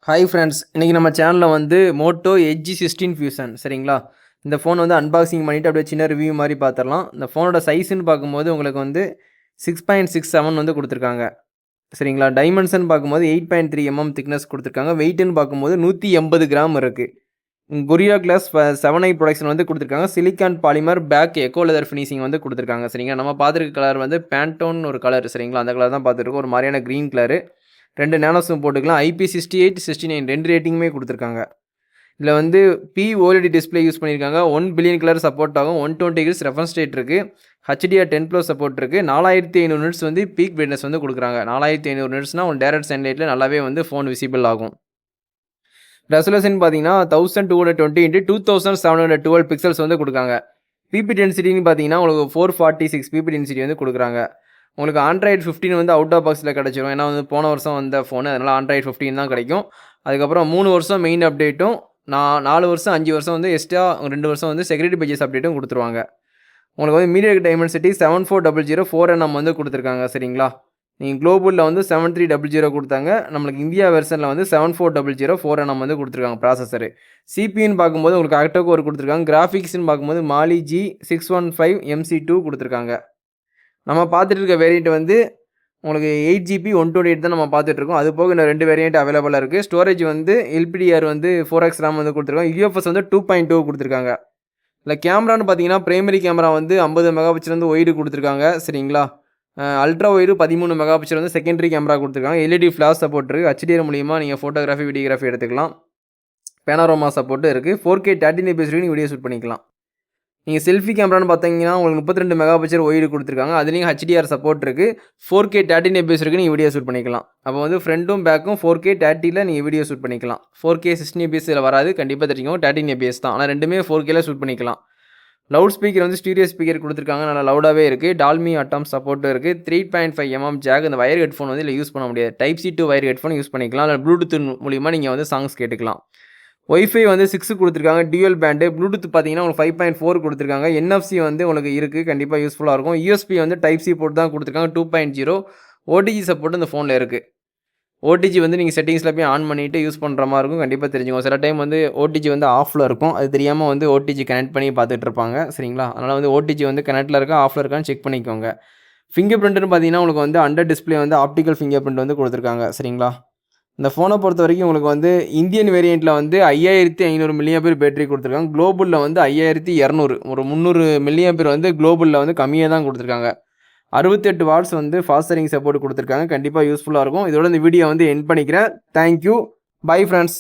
Hi friends, இன்றைக்கி நம்ம சேனலில் வந்து மோட்டோ எட்ஜி 16 ஃபியூசன் சரிங்களா. இந்த ஃபோன் வந்து அன்பாக்சிங் பண்ணிவிட்டு அப்படியே சின்ன ரிவ்யூ மாதிரி பார்த்துடலாம். இந்த ஃபோனோட சைஸ்ன்னு பார்க்கும்போது உங்களுக்கு வந்து 6.67 வந்து கொடுத்துருக்காங்க சரிங்களா. டைமென்ஷன் பார்க்கும்போது 8.3 திக்னஸ் கொடுத்துருக்காங்க. வெயிட்டுன்னு பார்க்கும்போது 180 கிராம் இருக்குது. கொரியா கிளாஸ் 7i ப்ரொடக்ஷன் வந்து கொடுத்துருக்காங்க. Silicon polymer back eco leather finishing வந்து கொடுத்துருக்காங்க சரிங்களா. நம்ம பார்த்துருக்க கலர் வந்து பேண்டோன் ஒரு கலர் சரிங்களா. அந்த கலர் தான் பார்த்துருக்கோம். ஒரு மாதிரியான க்ரீன் கலரு. 2 நேனோஸும் போட்டுக்கலாம். IP68 69 2 ரேட்டிங்குமே கொடுத்துருக்காங்க. இதில் வந்து OLED டிஸ்பிளே யூஸ் பண்ணியிருக்காங்க. 1 பில்லியன் கலர் சப்போர்ட் ஆகும். 120 ஹெர்ட்ஸ் ரெஃபரன்ஸ் ரேட் இருக்குது. HDR10+ சப்போர்ட் இருக்குது. 4500 நிட்ஸ் வந்து பீக் பிரைட்னஸ் வந்து கொடுக்குறாங்க. 4500 நிட்ஸ்னால் உங்களுக்கு டேரக்ட் சன்லைட்டில் நல்லாவே வந்து ஃபோன் விசிபிள் ஆகும். ரெசல்யூஷன் பார்த்தீங்கன்னா 1220 × 2712 பிக்சல்ஸ் வந்து கொடுக்காங்க. பிபி டென்சிட்டின்னு பார்த்தீங்கன்னா உங்களுக்கு 446 பிபி டென்சிட்டி வந்து கொடுக்குறாங்க. உங்களுக்கு ஆண்ட்ராய்டு 15 வந்து அவுட் ஆஃப் பாக்ஸில் கிடச்சிரும். ஏன்னா வந்து போன வருஷம் வந்த ஃபோனு, அதனால் ஆண்ட்ராய்டு 15 தான் கிடைக்கும். அதுக்கப்புறம் 3 வருஷம் மெயின் அப்டேட்டும் 4 வருஷம் 5 வருஷம் வந்து எக்ஸ்ட்ரா 2 வருஷம் வந்து செக்யூரிட்டி பேஜஸ் அப்டேட்டும் கொடுத்துருவாங்க. உங்களுக்கு வந்து மீடியாடெக் டைமென்சிட்டி 7400 4nm வந்து கொடுத்துருக்காங்க சரிங்களா. நீங்கள் குளோபலில் வந்து 7300 கொடுத்தாங்க. நம்மளுக்கு இந்தியா வெர்ஷனில் வந்து 7400 4nm வந்து கொடுத்துருக்காங்க ப்ராசஸரு. சிபின்னு பார்க்கும்போது உங்களுக்கு ஆக்டோ கோர் கொடுத்துருக்காங்க. கிராஃபிக்ஸ்னு பார்க்கும்போது மாலி G615 MC2 கொடுத்துருக்காங்க. நம்ம பார்த்துட்டு இருக்க வேரியண்ட் வந்து உங்களுக்கு 8GB 128 தான் நம்ம பார்த்துட்ருக்கோம். அது போக இன்னும் 2 வேரியண்ட் அவைலபிளாக இருக்குது. ஸ்டோரேஜ் வந்து LPDR வந்து 4x RAM வந்து கொடுத்துருக்காங்க. UFS வந்து 2.2 கொடுத்துருக்காங்க. இல்லை கேமரான்னு பார்த்தீங்கன்னா பிரைமரி கேமரா வந்து 50 மெகாபிக்சல் வந்து ஒய்டு கொடுத்துருக்காங்க சரிங்களா. அல்ட்ரா ஒய்டு 13 மெகாபிக்சல் வந்து செகண்டரி கேமரா கொடுத்துருக்காங்க. LED ஃப்ளாஷ் சப்போர்ட் இருக்குது. HDR மூலிமா நீங்கள் ஃபோட்டோகிராஃபி வீடியோகிராஃபி எடுத்துக்கலாம். பேனோரமா சப்போர்ட்டு இருக்குது. 4K 13fps நீங்கள் வீடியோ ஷூட் பண்ணிக்கலாம். நீங்கள் செல்ஃபி கேமரான்னு பார்த்தீங்கன்னா உங்களுக்கு 32 மெகாபிக்சல் ஒய்டு கொடுத்துருக்காங்க. அதுலேயும் HDR சப்போர்ட் இருக்குது. 4K 13fps இருக்குது. நீங்கள் வீடியோ ஷூட் பண்ணிக்கலாம். அப்போ வந்து ஃப்ரண்ட்டும் பேக்கும் 4K 30ல் நீங்கள் வீடியோ ஷூட் பண்ணிக்கலாம். 4K 16fps இதில் வராது, கண்டிப்பாக தெரியும். 13fps தான், ஆனால் ரெண்டுமே 4Kல ஷூட் பண்ணிக்கலாம். லவுட் ஸ்பீக்கர் வந்து ஸ்டீரியோ ஸ்பீக்கர் கொடுத்துருக்காங்க. நல்லா லவுடாகவே இருக்குது. டால்மி அட்டாம் சப்போர்ட்டும் இருக்குது. 3.5 ஜாக். இந்த வயர் ஹெட்ஃபோன் வந்து இதில் யூஸ் பண்ண முடியாது. Type-C to wire headphone use பண்ணிக்கலாம். இல்லை ப்ளூடூத் மூலிமா நீங்கள் வந்து சாங்ஸ் கேட்டுக்கலாம். ஒய்ஃபை வந்து 6 கொடுத்துருக்காங்க. Dual pant. ப்ளூடூத் பார்த்தீங்கன்னா உங்களுக்கு 5.4 கொடுத்துருக்காங்க. NFC வந்து உங்களுக்கு இருக்குது, கண்டிப்பாக யூஸ்ஃபுல்லாக இருக்கும். USB வந்து Type-C போட்டு தான் கொடுத்துருக்காங்க 2.0. OTG சப்போர்ட் இந்த ஃபோனில் இருக்குது. OTG வந்து நீங்கள் செட்டிங்ஸில் போய் ஆன் பண்ணிவிட்டு யூஸ் பண்ணுற மாதிரி இருக்கும், கண்டிப்பாக தெரிஞ்சுக்கோங்க. சில டைம் வந்து OTG வந்து ஆஃபில் இருக்கும், அது தெரியாமல் வந்து OTG கனெக்ட் பண்ணி பார்த்துட்டு இருப்பாங்க சரிங்களா. அதனால் வந்து OTG வந்து கனெக்டில் இருக்கா ஆஃபில் இருக்கான்னு செக் பண்ணிக்கோங்க. ஃபிங்கர் பிரிண்ட்னு பார்த்தீங்கன்னா உங்களுக்கு வந்து அண்டர் டிஸ்பிளே வந்து ஆப்டிக்கல் ஃபிங்கர் பிரிண்ட் வந்து கொடுத்துருக்காங்க சரிங்களா. இந்த ஃபோனை பொறுத்த வரைக்கும் உங்களுக்கு வந்து இந்தியன் வேரியண்ட்டில் வந்து 5500 mAh பேட்டரி கொடுத்துருக்காங்க. குளோபலில் வந்து 5200, ஒரு 300 mAh வந்து குளோபலில் வந்து கம்மியாக தான் கொடுத்துருக்காங்க. 68 வாட்ஸ் வந்து ஃபாஸ்ட் சார்ஜிங் சப்போர்ட் கொடுத்துருக்காங்க, கண்டிப்பாக யூஸ்ஃபுல்லாக இருக்கும். இதோட இந்த வீடியோ வந்து எண்ட் பண்ணிக்கிறேன். Thank you, bye friends.